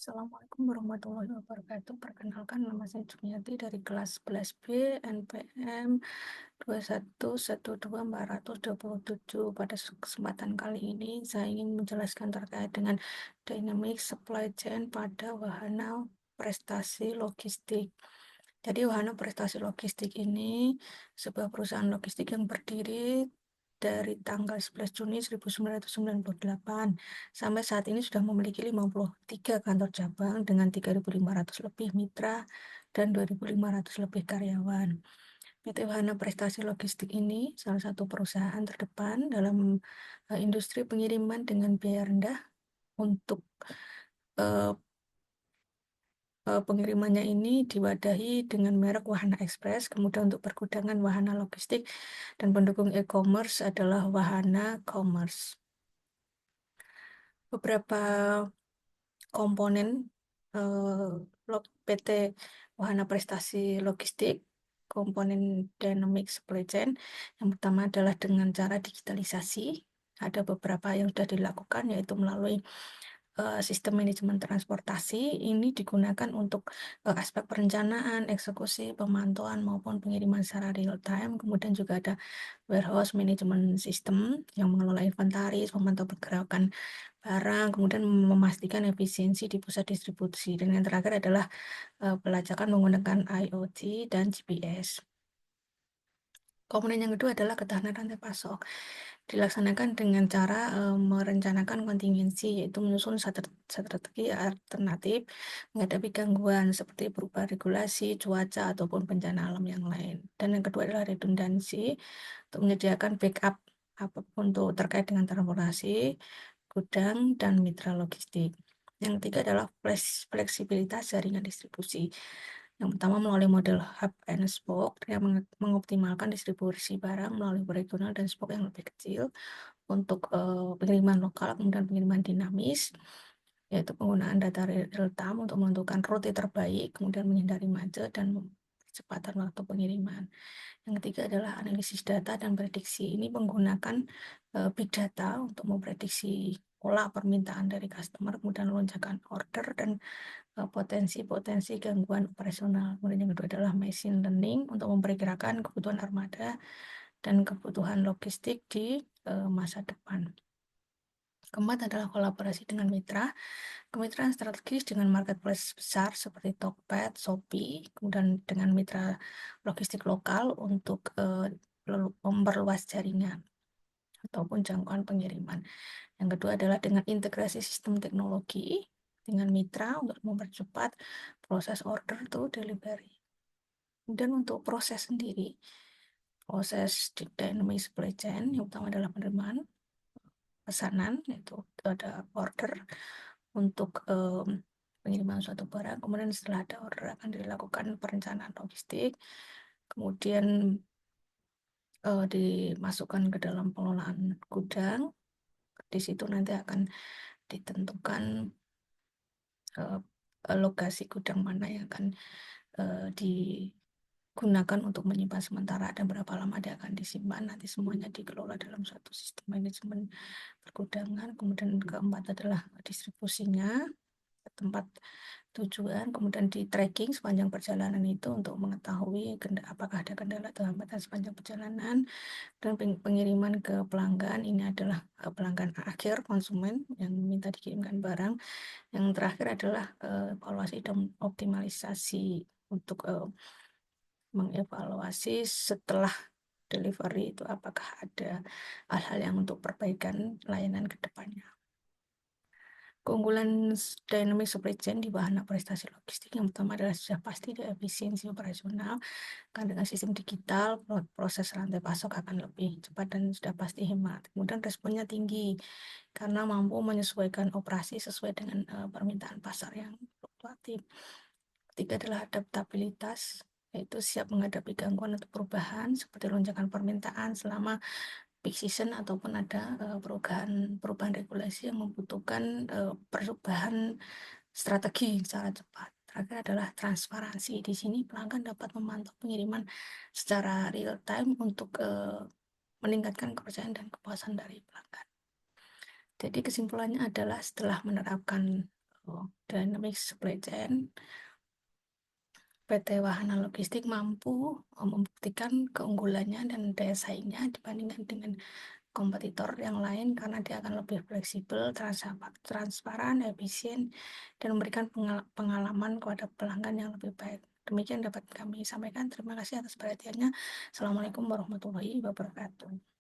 Assalamualaikum warahmatullahi wabarakatuh. Perkenalkan, nama saya Jumiati dari kelas 11B NPM 2112427. Pada kesempatan kali ini, saya ingin menjelaskan terkait dengan dynamic supply chain pada wahana prestasi logistik. Jadi wahana prestasi logistik ini sebuah perusahaan logistik yang berdiri dari tanggal 11 Juni 1998 sampai saat ini sudah memiliki 53 kantor cabang dengan 3.500 lebih mitra dan 2.500 lebih karyawan. PT Wahana Prestasi Logistik ini salah satu perusahaan terdepan dalam industri pengiriman dengan biaya rendah untuk eh, pengirimannya ini diwadahi dengan merek Wahana Express, kemudian untuk pergudangan Wahana Logistik, dan pendukung e-commerce adalah Wahana Commerce. Beberapa komponen PT Wahana Prestasi Logistik, komponen Dynamic Supply Chain, yang pertama adalah dengan cara digitalisasi. Ada beberapa yang sudah dilakukan, yaitu melalui sistem manajemen transportasi. Ini digunakan untuk aspek perencanaan, eksekusi, pemantauan maupun pengiriman secara real time. Kemudian juga ada warehouse management system yang mengelola inventaris, memantau pergerakan barang, kemudian memastikan efisiensi di pusat distribusi. Dan yang terakhir adalah pelacakan menggunakan IoT dan GPS. Komponen yang kedua adalah ketahanan rantai pasok. Dilaksanakan dengan cara merencanakan kontingensi, yaitu menyusun strategi alternatif menghadapi gangguan seperti perubahan regulasi, cuaca, ataupun bencana alam yang lain. Dan yang kedua adalah redundansi, untuk menyediakan backup apapun untuk terkait dengan transportasi, gudang, dan mitra logistik. Yang ketiga adalah fleksibilitas jaringan distribusi. Yang pertama melalui model hub and spoke yang mengoptimalkan distribusi barang melalui regional dan spoke yang lebih kecil untuk pengiriman lokal, kemudian pengiriman dinamis, yaitu penggunaan data real time untuk menentukan rute terbaik, kemudian menghindari macet dan kecepatan waktu pengiriman. Yang ketiga adalah analisis data dan prediksi. Ini menggunakan big data untuk memprediksi pola permintaan dari customer, kemudian lonjakan order dan potensi-potensi gangguan operasional. Kemudian yang kedua adalah machine learning untuk memperkirakan kebutuhan armada dan kebutuhan logistik di masa depan. Keempat adalah kolaborasi dengan mitra. Kemitraan strategis dengan marketplace besar seperti Tokped, Shopee, kemudian dengan mitra logistik lokal untuk memperluas jaringan ataupun jangkauan pengiriman. Yang kedua adalah dengan integrasi sistem teknologi dengan mitra untuk mempercepat proses order to delivery. Dan untuk proses sendiri, proses di dynamic supply chain yang utama adalah penerimaan pesanan, yaitu ada order untuk pengiriman suatu barang. Kemudian setelah ada order akan dilakukan perencanaan logistik, kemudian dimasukkan ke dalam pengelolaan gudang. Di situ nanti akan ditentukan lokasi gudang mana yang akan digunakan untuk menyimpan sementara dan berapa lama dia akan disimpan. Nanti semuanya dikelola dalam suatu sistem manajemen pergudangan. Kemudian keempat adalah distribusinya ke tempat tujuan, kemudian di tracking sepanjang perjalanan itu untuk mengetahui apakah ada kendala atau hambatan sepanjang perjalanan. Dan pengiriman ke pelanggan, ini adalah pelanggan akhir, konsumen yang minta dikirimkan barang. Yang terakhir adalah evaluasi dan optimalisasi untuk mengevaluasi setelah delivery itu apakah ada hal-hal yang untuk perbaikan layanan ke depannya. Keunggulan dynamic supply chain di wahana prestasi logistik yang pertama adalah sudah pasti di efisiensi operasional. Karena dengan sistem digital, proses rantai pasok akan lebih cepat dan sudah pasti hemat. Kemudian responnya tinggi karena mampu menyesuaikan operasi sesuai dengan permintaan pasar yang fluktuatif. Ketiga adalah adaptabilitas, yaitu siap menghadapi gangguan atau perubahan seperti lonjakan permintaan selama peak season ataupun ada perubahan regulasi yang membutuhkan perubahan strategi secara cepat. Terakhir adalah transparansi. Di sini pelanggan dapat memantau pengiriman secara real time untuk meningkatkan kepercayaan dan kepuasan dari pelanggan. Jadi kesimpulannya adalah setelah menerapkan Dynamics Supply Chain, PT Wahana Logistik mampu membuktikan keunggulannya dan daya saingnya dibandingkan dengan kompetitor yang lain karena dia akan lebih fleksibel, transparan, efisien, dan memberikan pengalaman kepada pelanggan yang lebih baik. Demikian dapat kami sampaikan. Terima kasih atas perhatiannya. Assalamualaikum warahmatullahi wabarakatuh.